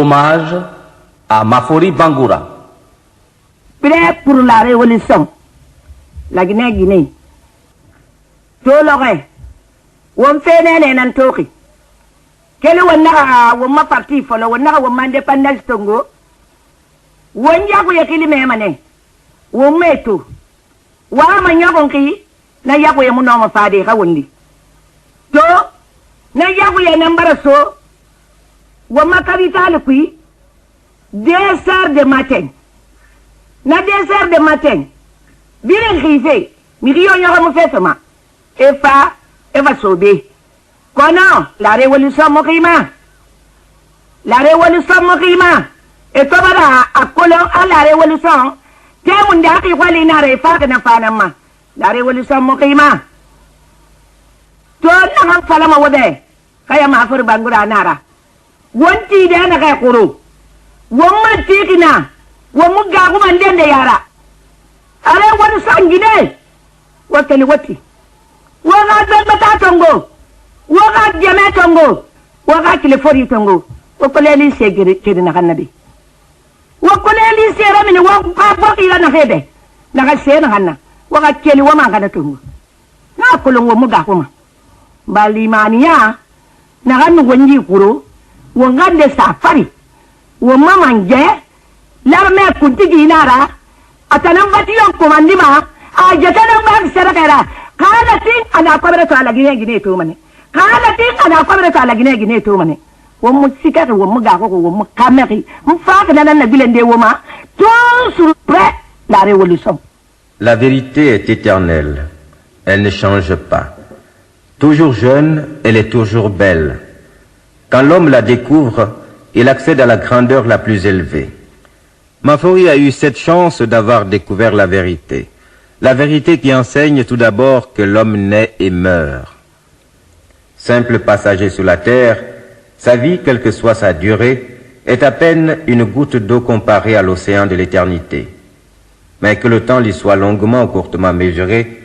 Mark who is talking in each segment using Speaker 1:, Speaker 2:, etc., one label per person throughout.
Speaker 1: hommage à Mafori Bangoura.
Speaker 2: Prêt pour la révolution. La Guinée. Tolore. Won fene nan toki. Kele wonna won parti folo wonna won independence tongo. Won ya ko yakili me mane. Won meto. Wa ma nyagon ki na ya ko yamu no ma fade ka wondi. To na ya ko ya nambara so. Won ma capital kui 2 heures de matin. Na 2 heures de matin. Bien rivé. Mi rio nyoro mo fesama. Eva sobe. Kono, la révolution mokima. La révolution mokima. Et toi voilà, à colon à la révolution. T'es mon daki wali na refa na panama. La révolution mokima. Toi na fala ma wode. Kaya ma fur bangura nara. Wonti de na kay kuru. Womma tikina. Womu gagu mandende yara. Ale wonu sangine. Wotani woti. Waga bata tongo. Waga jame tongo. Waga telefoni tongo. Wakoleli segere kede na kanabi. Wakoleli sera mini waga bokira na hebe. Na ga sera hanna. Waga keli wama kana tongo. Na kolongo muga kuma. Balimania na ga ngonji kuro. Wangande safari. Wama manje. Larme kuntigi inara. Atanam batiyon komandima. Ajatana bag sera kera. Kala ting ana kwabere to ala gine to mane. Kala ting ana kwabere to ala gine to mane. Wo mu sikaka wo mu ga ko wo mu kameri. Mu faaka na bilende wo ma. Toujours prêt la révolution.
Speaker 3: La vérité est éternelle. Elle ne change pas. Toujours jeune, elle est toujours belle. Quand l'homme la découvre, il accède à la grandeur la plus élevée. Mafori a eu cette chance d'avoir découvert la vérité. La vérité qui enseigne tout d'abord que l'homme naît et meurt. Simple passager sur la terre, sa vie, quelle que soit sa durée, est à peine une goutte d'eau comparée à l'océan de l'éternité. Mais que le temps lui soit longuement ou courtement mesuré,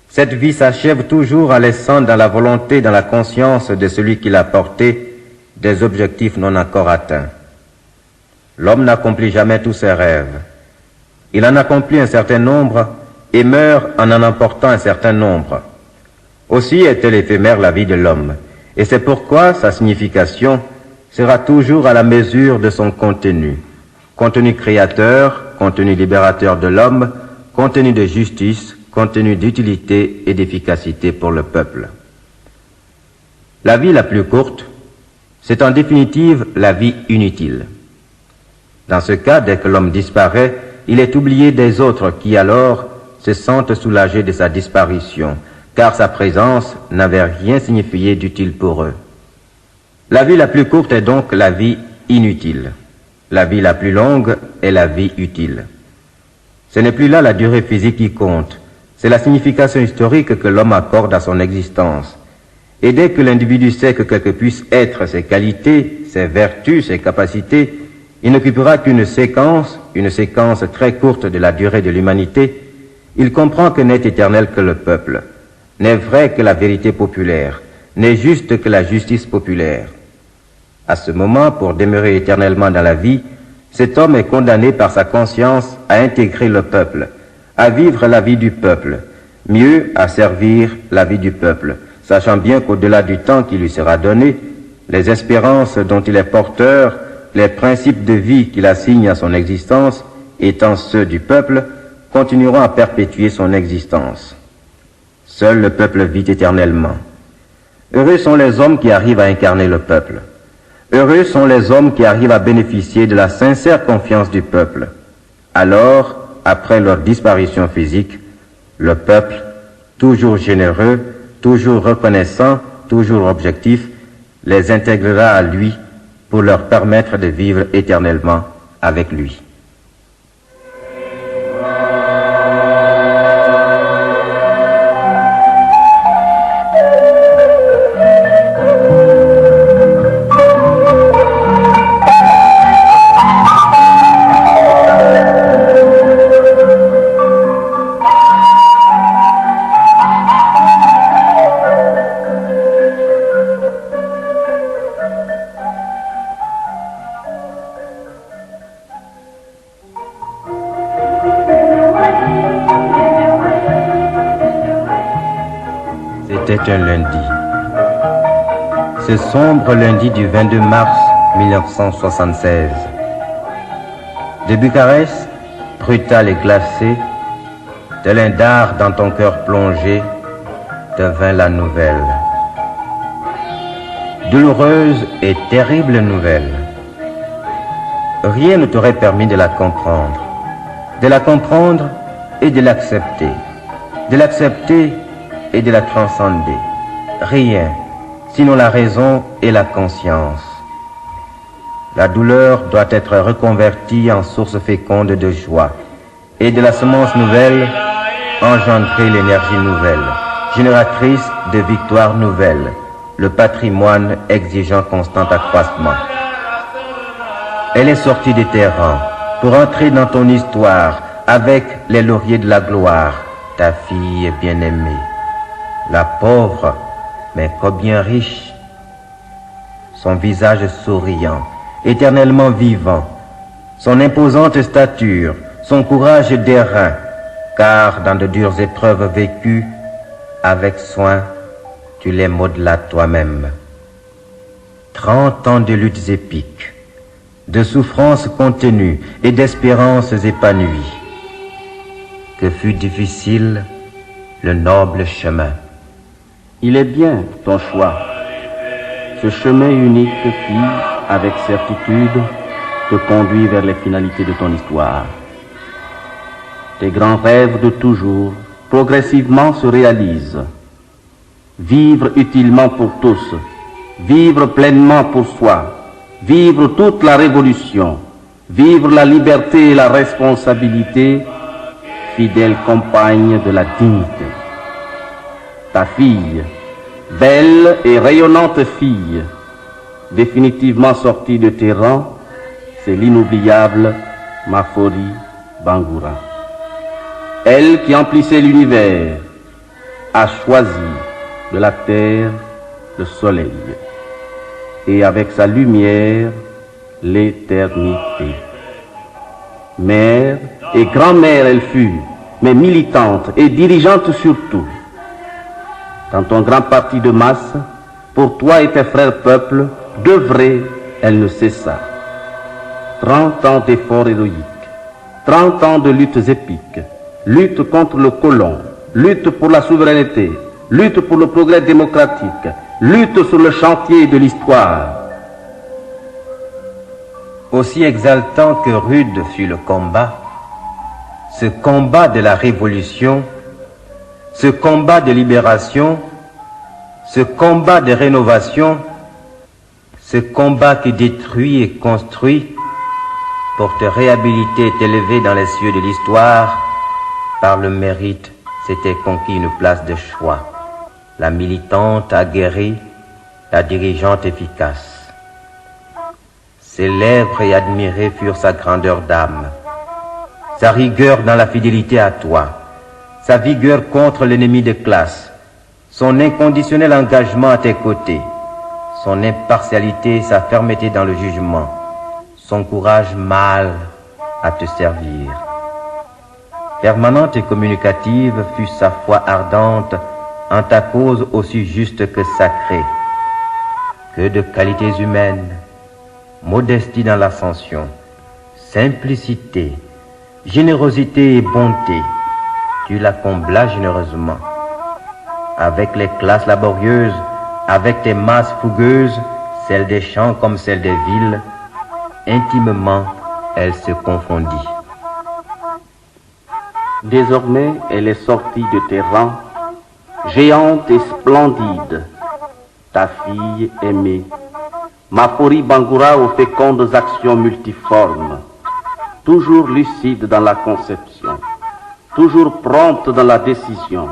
Speaker 3: cette vie s'achève toujours en laissant dans la volonté, dans la conscience de celui qui l'a portée, des objectifs non encore atteints. L'homme n'accomplit jamais tous ses rêves. Il en accomplit un certain nombre et meurt en emportant un certain nombre. Aussi est-elle éphémère la vie de l'homme, et c'est pourquoi sa signification sera toujours à la mesure de son contenu. Contenu créateur, contenu libérateur de l'homme, contenu de justice, contenu d'utilité et d'efficacité pour le peuple. La vie la plus courte, c'est en définitive la vie inutile. Dans ce cas, dès que l'homme disparaît, il est oublié des autres qui alors se sentent soulagés de sa disparition, car sa présence n'avait rien signifié d'utile pour eux. La vie la plus courte est donc la vie inutile. La vie la plus longue est la vie utile. Ce n'est plus là la durée physique qui compte, c'est la signification historique que l'homme accorde à son existence. Et dès que l'individu sait que quelles que puissent être ses qualités, ses vertus, ses capacités, il n'occupera qu'une séquence très courte de la durée de l'humanité. Il comprend que n'est éternel que le peuple, n'est vrai que la vérité populaire, n'est juste que la justice populaire. À ce moment, pour demeurer éternellement dans la vie, cet homme est condamné par sa conscience à intégrer le peuple, à vivre la vie du peuple, mieux à servir la vie du peuple, sachant bien qu'au-delà du temps qui lui sera donné, les espérances dont il est porteur, les principes de vie qu'il assigne à son existence, étant ceux du peuple, continueront à perpétuer son existence. Seul le peuple vit éternellement. Heureux sont les hommes qui arrivent à incarner le peuple. Heureux sont les hommes qui arrivent à bénéficier de la sincère confiance du peuple. Alors, après leur disparition physique, le peuple, toujours généreux, toujours reconnaissant, toujours objectif, les intégrera à lui pour leur permettre de vivre éternellement avec lui. C'était un lundi. Ce sombre lundi du 22 mars 1976. De Bucarest, brutal et glacé, tel un dard dans ton cœur plongé, devint la nouvelle. Douloureuse et terrible nouvelle. Rien ne t'aurait permis de la comprendre et de l'accepter et de la transcender. Rien, sinon la raison et la conscience. La douleur doit être reconvertie en source féconde de joie, et de la semence nouvelle, engendrer l'énergie nouvelle, génératrice de victoires nouvelles, le patrimoine exigeant constant accroissement. Elle est sortie de tes rangs pour entrer dans ton histoire avec les lauriers de la gloire, ta fille bien-aimée. La pauvre, mais combien riche. Son visage souriant, éternellement vivant, son imposante stature, son courage d'airain, car dans de dures épreuves vécues, avec soin, tu les modelas toi-même. 30 ans de luttes épiques, de souffrances contenues et d'espérances épanouies. Que fut difficile le noble chemin.
Speaker 1: Il est bien ton choix, ce chemin unique qui, avec certitude, te conduit vers les finalités de ton histoire. Tes grands rêves de toujours, progressivement se réalisent. Vivre utilement pour tous, vivre pleinement pour soi, vivre toute la révolution, vivre la liberté et la responsabilité, fidèle compagne de la dignité. Ta fille, belle et rayonnante fille, définitivement sortie de tes rangs, c'est l'inoubliable Mafori Bangoura. Elle qui emplissait l'univers a choisi de la terre le soleil et avec sa lumière l'éternité. Mère et grand-mère elle fut, mais militante et dirigeante surtout. Dans ton grand parti de masse, pour toi et tes frères peuples, d'œuvrer, elle ne cessa. 30 ans d'efforts héroïques, 30 ans de luttes épiques, lutte contre le colon, lutte pour la souveraineté, lutte pour le progrès démocratique, lutte sur le chantier de l'histoire.
Speaker 3: Aussi exaltant que rude fut le combat, ce combat de la révolution, ce combat de libération, ce combat de rénovation, ce combat qui détruit et construit pour te réhabiliter et t'élever dans les cieux de l'histoire, par le mérite, s'était conquis une place de choix. La militante aguerrie, la dirigeante efficace. Célèbre et admirée furent sa grandeur d'âme, sa rigueur dans la fidélité à toi, sa vigueur contre l'ennemi de classe, son inconditionnel engagement à tes côtés, son impartialité et sa fermeté dans le jugement, son courage mâle à te servir. Permanente et communicative fut sa foi ardente en ta cause aussi juste que sacrée. Que de qualités humaines, modestie dans l'ascension, simplicité, générosité et bonté, tu la comblas généreusement. Avec les classes laborieuses, avec tes masses fougueuses, celles des champs comme celles des villes, intimement, elle se confondit.
Speaker 1: Désormais, elle est sortie de tes rangs, géante et splendide, ta fille aimée, Mafori Bangoura aux fécondes actions multiformes, toujours lucide dans la conception, toujours prompte dans la décision,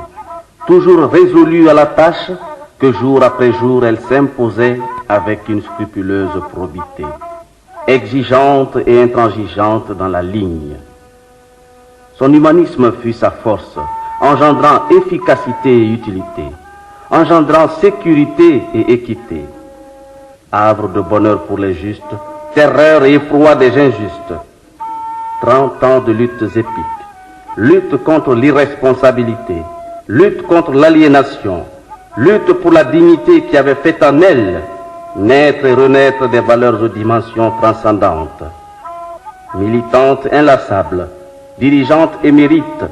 Speaker 1: toujours résolue à la tâche que jour après jour elle s'imposait avec une scrupuleuse probité, exigeante et intransigeante dans la ligne. Son humanisme fut sa force, engendrant efficacité et utilité, engendrant sécurité et équité. Havre de bonheur pour les justes, terreur et effroi des injustes. 30 ans de luttes épiques, lutte contre l'irresponsabilité, lutte contre l'aliénation, lutte pour la dignité qui avait fait en elle naître et renaître des valeurs aux dimensions transcendantes. Militante inlassable, dirigeante émérite,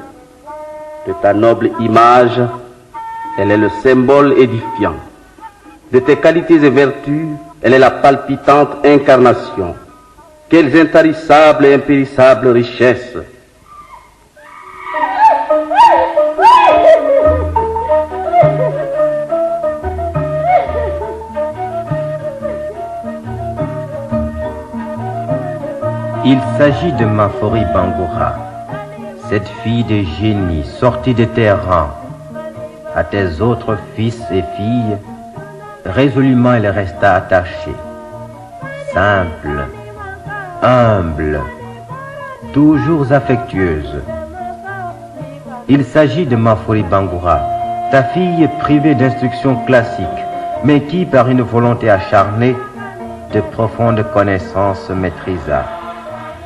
Speaker 1: de ta noble image, elle est le symbole édifiant. De tes qualités et vertus, elle est la palpitante incarnation. Quelles intarissables et impérissables richesses!
Speaker 3: Il s'agit de Mafori Bangoura, cette fille de génie sortie de tes rangs. À tes autres fils et filles, résolument elle resta attachée, simple, humble, toujours affectueuse. Il s'agit de Mafori Bangoura, ta fille privée d'instruction classique, mais qui, par une volonté acharnée, de profondes connaissances maîtrisa,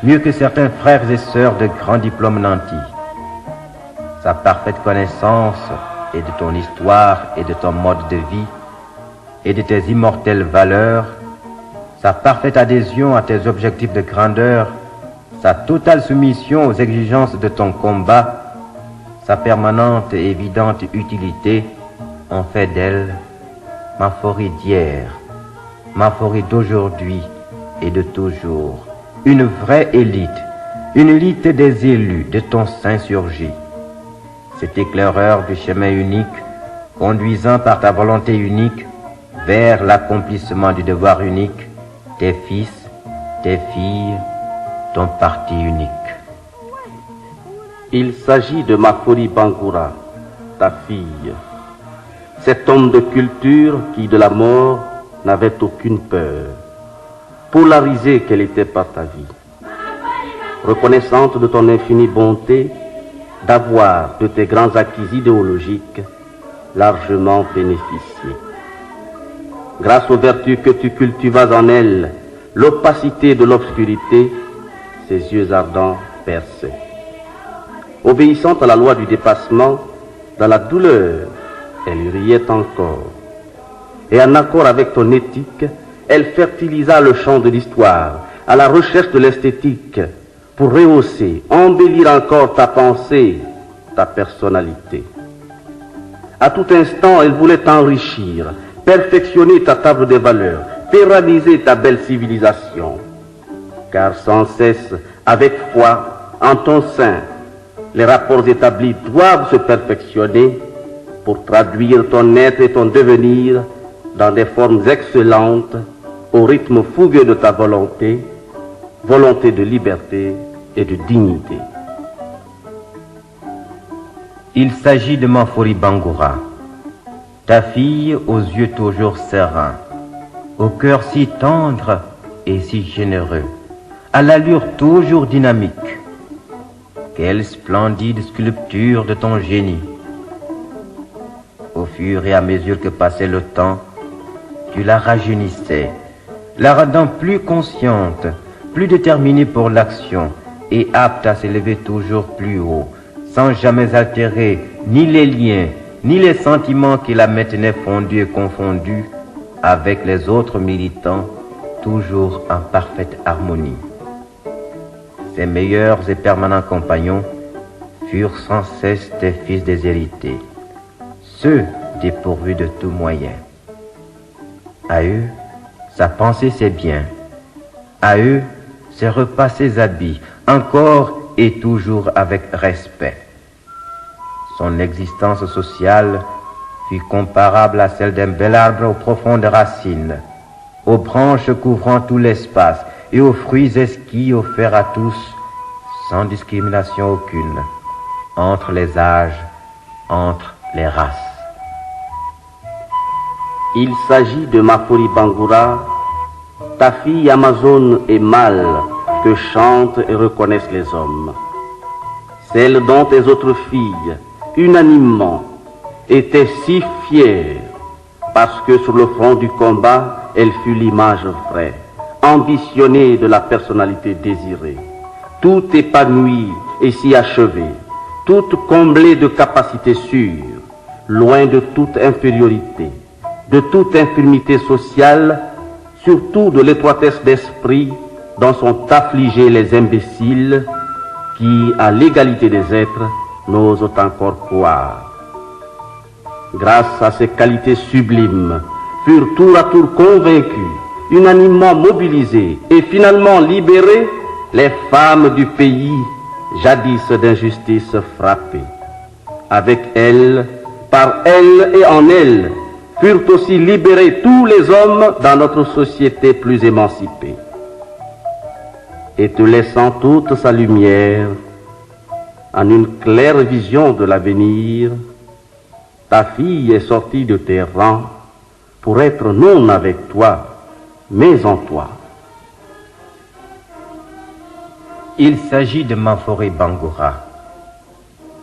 Speaker 3: mieux que certains frères et sœurs de grands diplômes nantis. Sa parfaite connaissance et de ton histoire et de ton mode de vie et de tes immortelles valeurs, sa parfaite adhésion à tes objectifs de grandeur, sa totale soumission aux exigences de ton combat, sa permanente et évidente utilité ont fait d'elle Mafori d'hier, Mafori d'aujourd'hui et de toujours, une vraie élite, une élite des élus de ton sein surgi. Cet éclaireur du chemin unique, conduisant par ta volonté unique vers l'accomplissement du devoir unique, tes fils, tes filles, ton parti unique.
Speaker 1: Il s'agit de Mafori Bangoura, ta fille, cet homme de culture qui, de la mort, n'avait aucune peur, polarisée qu'elle était par ta vie, reconnaissante de ton infinie bonté, d'avoir de tes grands acquis idéologiques largement bénéficié. Grâce aux vertus que tu cultivas en elle, l'opacité de l'obscurité, ses yeux ardents perçaient. Obéissante à la loi du dépassement, dans la douleur, elle riait encore. Et en accord avec ton éthique, elle fertilisa le champ de l'histoire, à la recherche de l'esthétique, pour rehausser, embellir encore ta pensée, ta personnalité. À tout instant, elle voulait t'enrichir, perfectionner ta table des valeurs, pérenniser ta belle civilisation. Car sans cesse, avec foi, en ton sein, les rapports établis doivent se perfectionner pour traduire ton être et ton devenir dans des formes excellentes, au rythme fougueux de ta volonté, volonté de liberté et de dignité.
Speaker 3: Il s'agit de Mafori Bangoura, ta fille aux yeux toujours sereins, au cœur si tendre et si généreux, à l'allure toujours dynamique. Quelle splendide sculpture de ton génie! Au fur et à mesure que passait le temps, tu la rajeunissais, la rendant plus consciente, plus déterminée pour l'action et apte à s'élever toujours plus haut, sans jamais altérer ni les liens, ni les sentiments qui la maintenaient fondue et confondue avec les autres militants, toujours en parfaite harmonie. Ses meilleurs et permanents compagnons furent sans cesse tes fils déshérités, ceux dépourvus de tout moyen. À eux, sa pensée ses biens, à eux, ses repas, ses habits, encore et toujours avec respect. Son existence sociale fut comparable à celle d'un bel arbre aux profondes racines, aux branches couvrant tout l'espace et aux fruits exquis offerts à tous, sans discrimination aucune, entre les âges, entre les races.
Speaker 1: Il s'agit de Mafori Bangoura, ta fille amazone et mâle que chantent et reconnaissent les hommes. Celle dont tes autres filles, unanimement, étaient si fières parce que sur le front du combat, elle fut l'image vraie, ambitionnée de la personnalité désirée, tout épanouie et si achevée, toute comblée de capacités sûres, loin de toute infériorité, de toute infirmité sociale, surtout de l'étroitesse d'esprit dont sont affligés les imbéciles qui, à l'égalité des êtres, n'osent encore croire. Grâce à ces qualités sublimes, furent tour à tour convaincus, unanimement mobilisés et finalement libérés les femmes du pays, jadis d'injustice frappées. Avec elles, par elles et en elles, furent aussi libérés tous les hommes dans notre société plus émancipée. Et te laissant toute sa lumière, en une claire vision de l'avenir, ta fille est sortie de tes rangs pour être non avec toi, mais en toi.
Speaker 3: Il s'agit de Maphory Bangoura,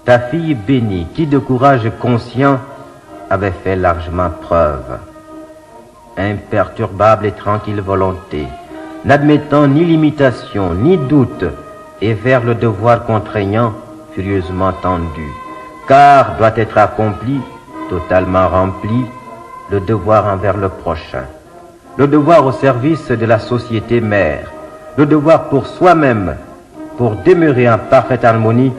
Speaker 3: ta fille bénie qui de courage conscient avait fait largement preuve. Imperturbable et tranquille volonté, n'admettant ni limitation ni doute, et vers le devoir contraignant furieusement tendu, car doit être accompli, totalement rempli, le devoir envers le prochain, le devoir au service de la société mère, le devoir pour soi-même, pour demeurer en parfaite harmonie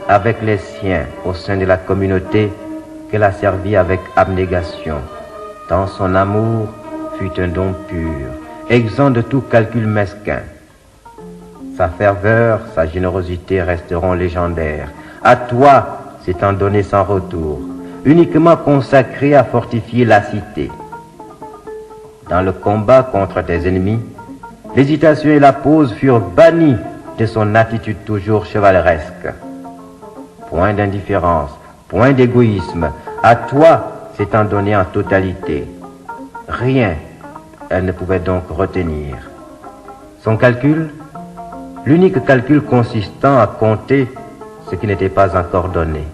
Speaker 3: avec les siens au sein de la communauté qu'elle a servi avec abnégation, tant son amour fut un don pur, exempt de tout calcul mesquin. Sa ferveur, sa générosité resteront légendaires. À toi, s'étant donné sans retour, uniquement consacré à fortifier la cité. Dans le combat contre tes ennemis, l'hésitation et la pause furent bannies de son attitude toujours chevaleresque. Point d'indifférence, point d'égoïsme, à toi s'étant donné en totalité. Rien, elle ne pouvait donc retenir. Son calcul, l'unique calcul consistant à compter ce qui n'était pas encore donné.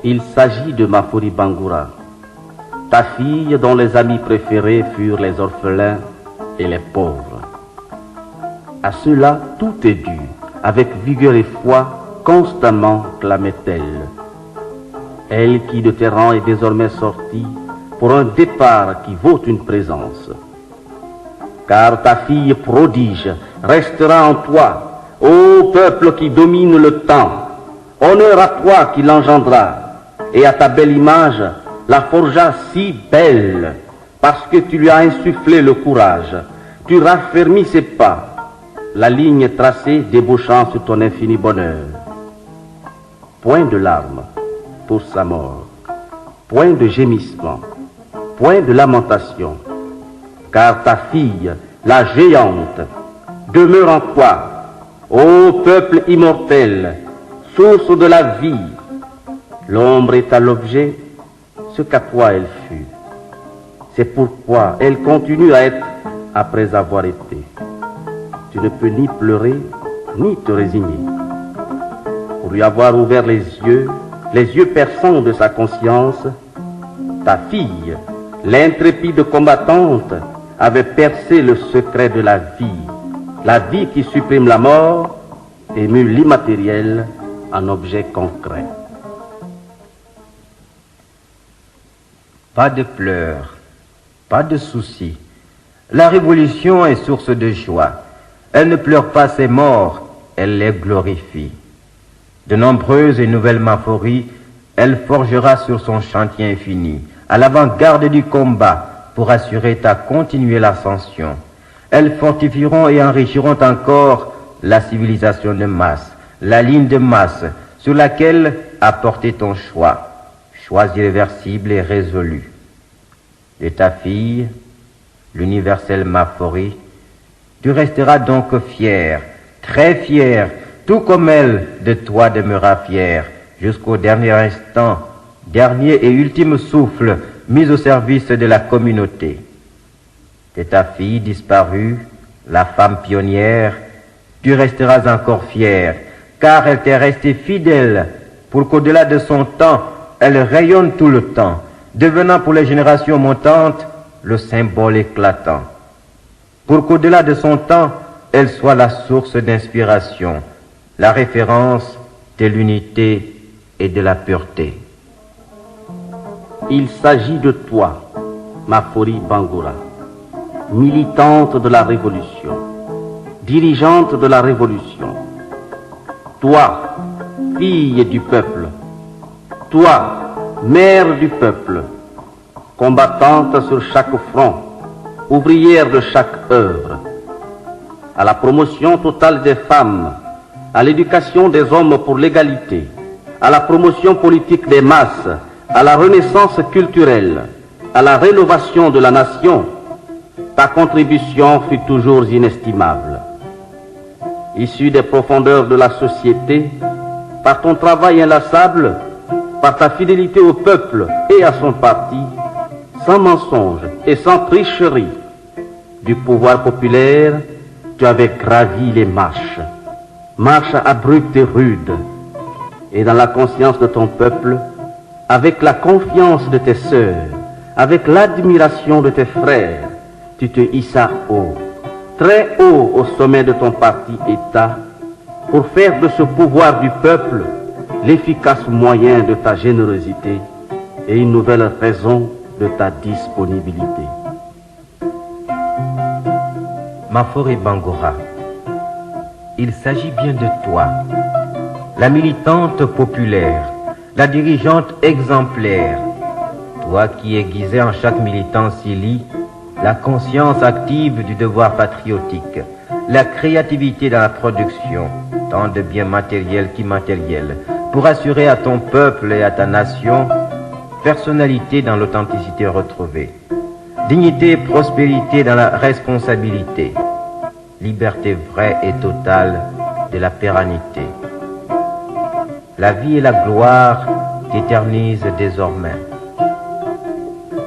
Speaker 1: Il s'agit de Maphory Bangoura, ta fille dont les amis préférés furent les orphelins et les pauvres. À cela, tout est dû, avec vigueur et foi, constamment clamait-elle. Elle qui de tes rangs est désormais sortie pour un départ qui vaut une présence. Car ta fille prodige restera en toi, ô peuple qui domine le temps. Honneur à toi qui l'engendra, et à ta belle image la forgea si belle, parce que tu lui as insufflé le courage, tu raffermis ses pas, la ligne tracée débouchant sur ton infini bonheur. Point de larmes pour sa mort, point de gémissement, point de lamentation, car ta fille, la géante, demeure en toi, ô peuple immortel, source de la vie. L'ombre est à l'objet ce qu'à toi elle fut. C'est pourquoi elle continue à être après avoir été. Tu ne peux ni pleurer, ni te résigner. Pour lui avoir ouvert les yeux perçants de sa conscience, ta fille, l'intrépide combattante, avait percé le secret de la vie qui supprime la mort et mue l'immatériel en objet concret.
Speaker 3: Pas de pleurs, pas de soucis. La révolution est source de joie. Elle ne pleure pas ses morts, elle les glorifie. De nombreuses et nouvelles Maphory, elle forgera sur son chantier infini, à l'avant-garde du combat, pour assurer ta continuelle ascension. Elles fortifieront et enrichiront encore la civilisation de masse, la ligne de masse, sur laquelle a porté ton choix irréversible et résolu. De ta fille, l'universelle Maphory, tu resteras donc fier, très fier, tout comme elle de toi demeura fière, jusqu'au dernier instant, dernier et ultime souffle mis au service de la communauté. De ta fille disparue, la femme pionnière, tu resteras encore fier, car elle t'est restée fidèle, pour qu'au-delà de son temps, elle rayonne tout le temps, devenant pour les générations montantes le symbole éclatant. Pour qu'au-delà de son temps, elle soit la source d'inspiration, la référence de l'unité et de la pureté.
Speaker 1: il s'agit de toi, Mafori Bangoura, militante de la Révolution, dirigeante de la Révolution. Toi, fille du peuple, toi, mère du peuple, combattante sur chaque front, ouvrière de chaque œuvre, à la promotion totale des femmes, à l'éducation des hommes pour l'égalité, à la promotion politique des masses, à la renaissance culturelle, à la rénovation de la nation, ta contribution fut toujours inestimable. Issue des profondeurs de la société, par ton travail inlassable, par ta fidélité au peuple et à son parti, sans mensonge et sans tricherie, du pouvoir populaire, tu avais gravi les marches abruptes et rudes, et dans la conscience de ton peuple, avec la confiance de tes sœurs, avec l'admiration de tes frères, tu te hissas haut, très haut au sommet de ton parti-État, pour faire de ce pouvoir du peuple l'efficace moyen de ta générosité et une nouvelle raison de ta disponibilité.
Speaker 3: Mafori Bangoura, il s'agit bien de toi, la militante populaire, la dirigeante exemplaire, toi qui aiguisais en chaque militant Sili la conscience active du devoir patriotique, la créativité dans la production, tant de biens matériels qu'immatériels, pour assurer à ton peuple et à ta nation personnalité dans l'authenticité retrouvée, dignité et prospérité dans la responsabilité, liberté vraie et totale de la pérennité. La vie et la gloire t'éternisent désormais.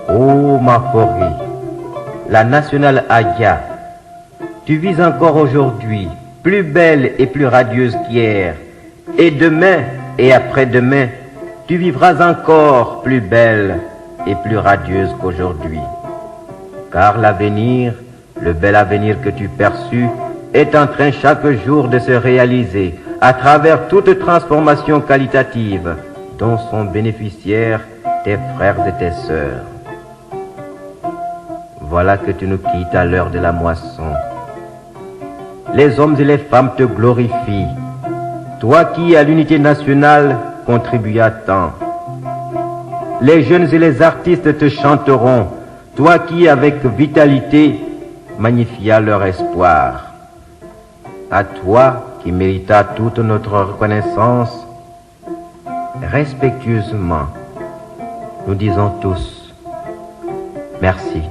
Speaker 3: Ô Mafori, la nationale Adia, tu vis encore aujourd'hui, plus belle et plus radieuse qu'hier, et demain et après-demain, tu vivras encore plus belle et plus radieuse qu'aujourd'hui. Car l'avenir, le bel avenir que tu perçus, est en train chaque jour de se réaliser à travers toute transformation qualitative dont sont bénéficiaires tes frères et tes sœurs. Voilà que tu nous quittes à l'heure de la moisson. Les hommes et les femmes te glorifient, toi qui, à l'unité nationale, contribuas tant. Les jeunes et les artistes te chanteront, toi qui, avec vitalité, magnifias leur espoir. À toi, qui méritas toute notre reconnaissance, respectueusement, nous disons tous merci.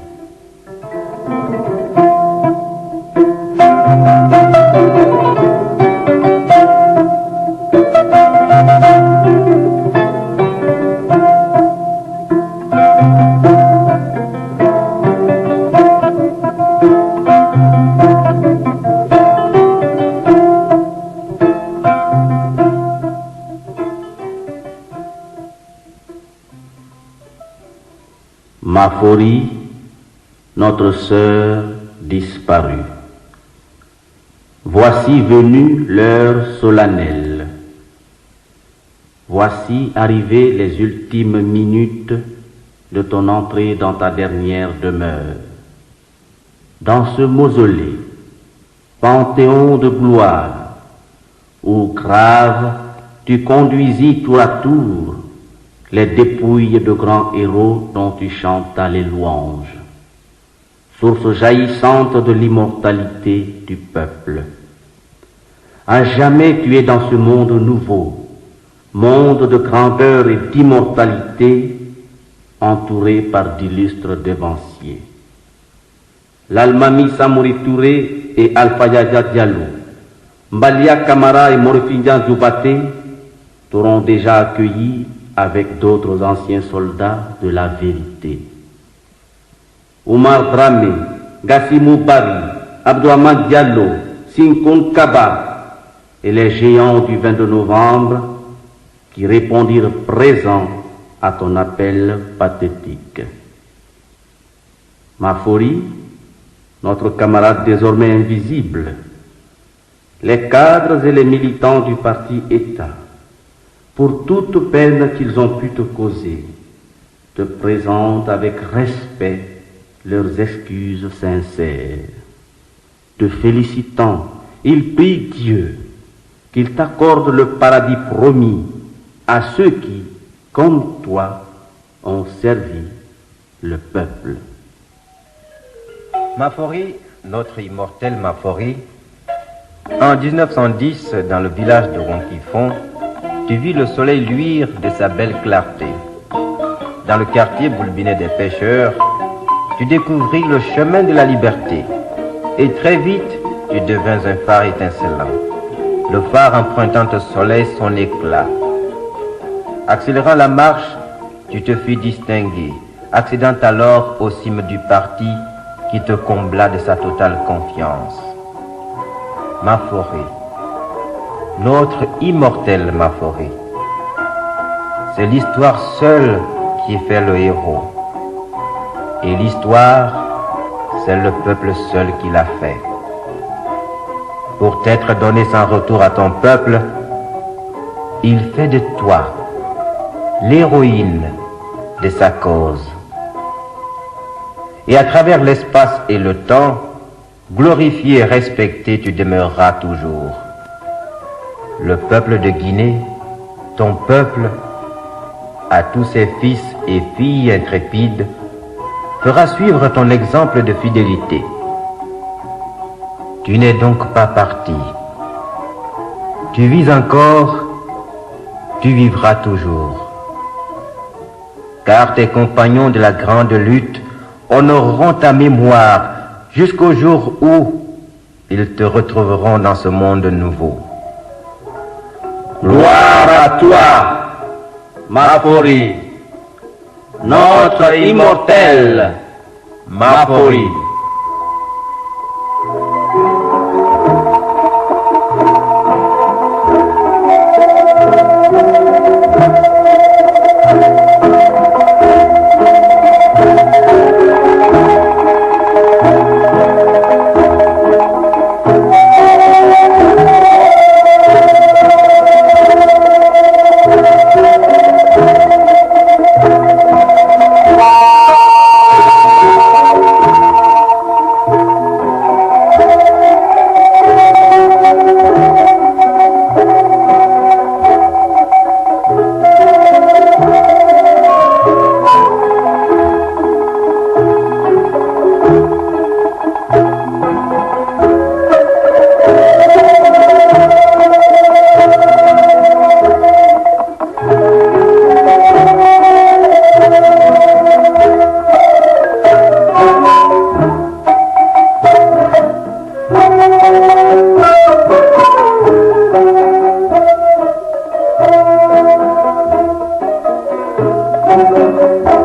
Speaker 1: Mafori, notre sœur disparue. Voici venue l'heure solennelle. Voici arrivées les ultimes minutes de ton entrée dans ta dernière demeure. Dans ce mausolée, panthéon de gloire, où grave tu conduisis tour à tour les dépouilles de grands héros dont tu chantas les louanges, source jaillissante de l'immortalité du peuple. À jamais tu es dans ce monde nouveau, monde de grandeur et d'immortalité, entouré par d'illustres devanciers. L'Almami Samori Touré et Alpha Yaya Diallo, Mbalia Kamara et Morfinjan Djoubate t'auront déjà accueilli avec d'autres anciens soldats de la vérité. Omar Dramé, Gassimou Bari, Abdouhamad Diallo, Sinkon Kaba et les géants du 22 novembre qui répondirent présents à ton appel pathétique. Mafori, notre camarade désormais invisible, les cadres et les militants du parti État, pour toute peine qu'ils ont pu te causer, te présentent avec respect leurs excuses sincères. Te félicitant, ils prient Dieu qu'il t'accorde le paradis promis à ceux qui, comme toi, ont servi le peuple.
Speaker 3: Maphorie, notre immortel Maphorie, en 1910, dans le village de Ronquifon, tu vis le soleil luire de sa belle clarté. Dans le quartier boulbinet des pêcheurs, tu découvris le chemin de la liberté. Et très vite, tu devins un phare étincelant. Le phare empruntant au soleil son éclat. Accélérant la marche, tu te fis distinguer, accédant alors aux cimes du parti qui te combla de sa totale confiance. Maphorie, notre immortel Maphorie. C'est l'histoire seule qui fait le héros. Et l'histoire, c'est le peuple seul qui l'a fait. Pour t'être donné sans retour à ton peuple, il fait de toi l'héroïne de sa cause. Et à travers l'espace et le temps, glorifié et respecté, tu demeureras toujours. Le peuple de Guinée, ton peuple, à tous ses fils et filles intrépides, fera suivre ton exemple de fidélité. Tu n'es donc pas parti. Tu vis encore, tu vivras toujours. Car tes compagnons de la grande lutte honoreront ta mémoire jusqu'au jour où ils te retrouveront dans ce monde nouveau.
Speaker 1: Gloire à toi, Maphorie, notre immortel Maphorie.
Speaker 2: Thank you.